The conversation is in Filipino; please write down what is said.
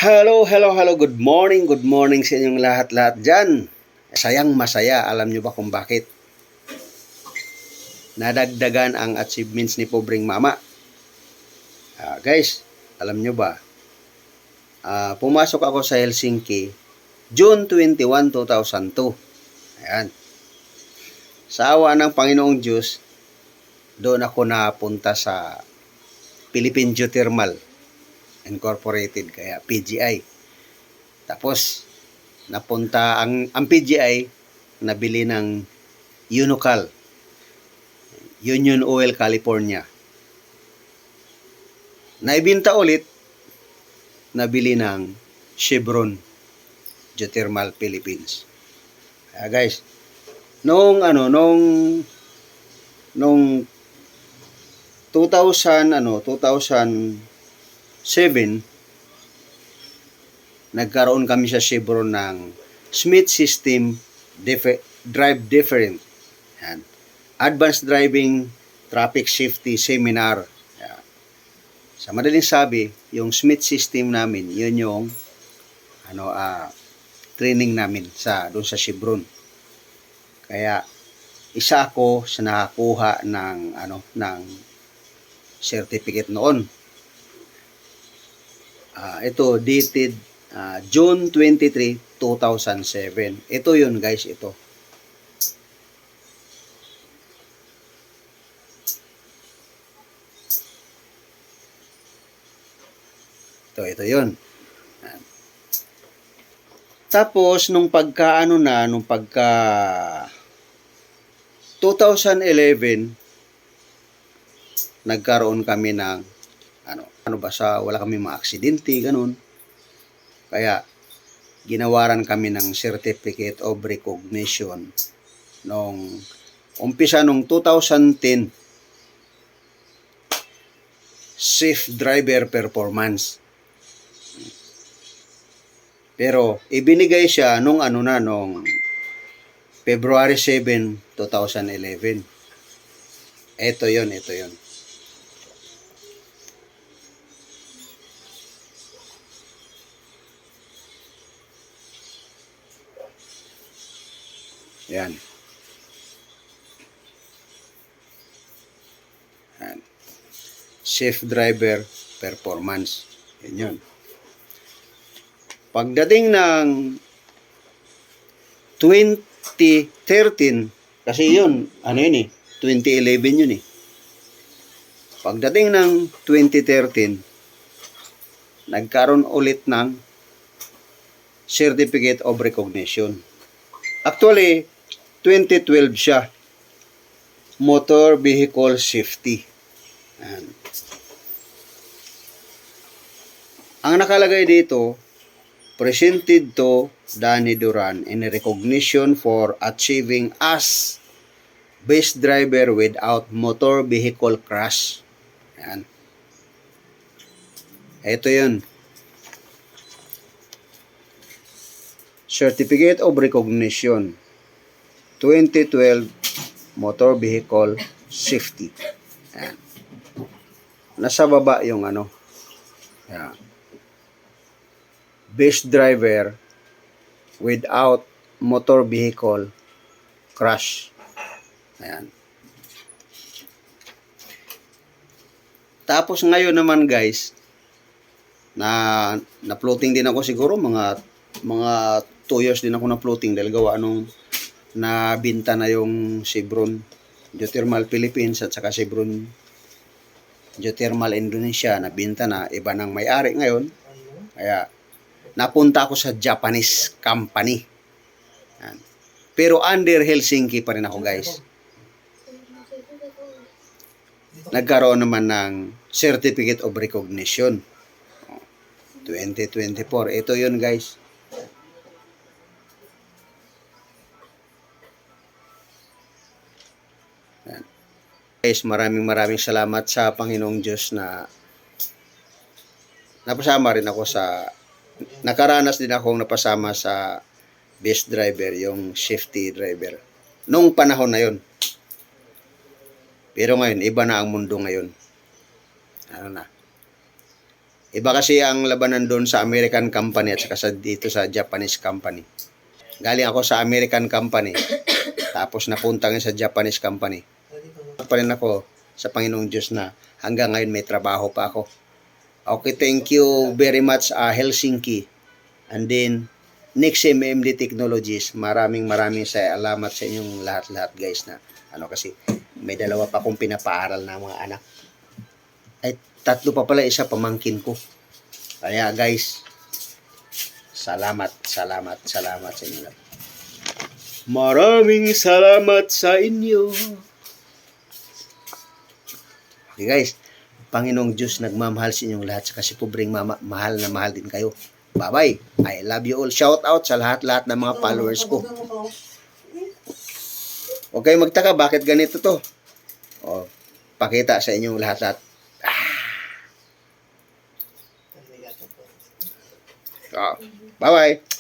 Hello. Good morning sa inyong lahat-lahat dyan. Sayang masaya. Alam nyo ba kung bakit? Nadagdagan ang achievements ni Pobreng Mama. Guys, alam nyo ba? Pumasok ako sa Helsinki June 21, 2002. Ayan. Sa awa ng Panginoong Diyos, doon ako napunta sa Philippine Geothermal Incorporated, kaya PGI. Tapos napunta ang PGI, nabili ng Unocal, Union Oil California. Naibenta ulit, nabili ng Chevron Geothermal Philippines. Kaya guys, nung 2007, nagkaroon kami sa Chevron ng Smith System Drive Different. Yan. Advanced Driving Traffic Safety Seminar. Yan. Sa madaling sabi, yung Smith System namin, yun yung training namin doon sa Chevron. Kaya isa ako sa nakakuha ng certificate noon. Ito dated June 23, 2007. Ito yun guys, ito. Ito yun. Tapos nung pagka 2011, nagkaroon kami ng wala kami mga aksidente, ganun. Kaya ginawaran kami ng Certificate of Recognition nung umpisa nung 2010, Safe Driver Performance. Pero ibinigay siya nung February 7, 2011. Ito yun. Yan. Safe Driver Performance. Yan. Pagdating ng 2013, kasi yun, 2011 yun eh. Pagdating ng 2013, nagkaroon ulit ng Certificate of Recognition. Actually, 2012 siya. Motor Vehicle Safety. Ayan. Ang nakalagay dito, presented to Danny Duran in recognition for achieving as best driver without motor vehicle crash. Ayan. Ito yun. Certificate of Recognition 2012 Motor Vehicle Safety. Ayan. Nasa baba yung Ayan. Best driver without motor vehicle crash. Ayan. Tapos ngayon naman guys, na-floating din ako siguro mga 2 years din ako na-floating dahil gawa nung nabinta na yung Chevron Geothermal Philippines at saka Chevron Geothermal Indonesia, nabinta na, iba ng may-ari ngayon. Kaya napunta ako sa Japanese company. Yan. Pero under Helsinki pa rin ako guys. Nagkaroon naman ng Certificate of Recognition 2024. Ito yun guys. Yan. Guys, maraming salamat sa Panginoong Diyos na napasama rin ako nakaranas din akong napasama sa best driver, yung safety driver. Nung panahon na yun. Pero ngayon, iba na ang mundo ngayon. Iba kasi ang labanan doon sa American company at saka dito sa Japanese company. Galing ako sa American company, tapos napunta ngayon sa Japanese company. Pa rin ako sa Panginoong Diyos na hanggang ngayon may trabaho pa ako. Okay, thank you very much Helsinki. And then, next MMD Technologies, maraming salamat sa inyong lahat-lahat guys na kasi may dalawa pa akong pinapaaral na mga anak. Ay, tatlo pa pala, isa pamangkin ko. Kaya guys, salamat sa inyo lahat. Maraming salamat sa inyo. Okay guys, Panginoong Diyos nagmamahal sa inyong lahat, sa kasi pobreng mahal na mahal din kayo. Bye-bye. I love you all. Shout out sa lahat-lahat ng mga followers ko. Huwag kayong magtaka bakit ganito to. O, pakita sa inyong lahat-lahat. Bye-bye.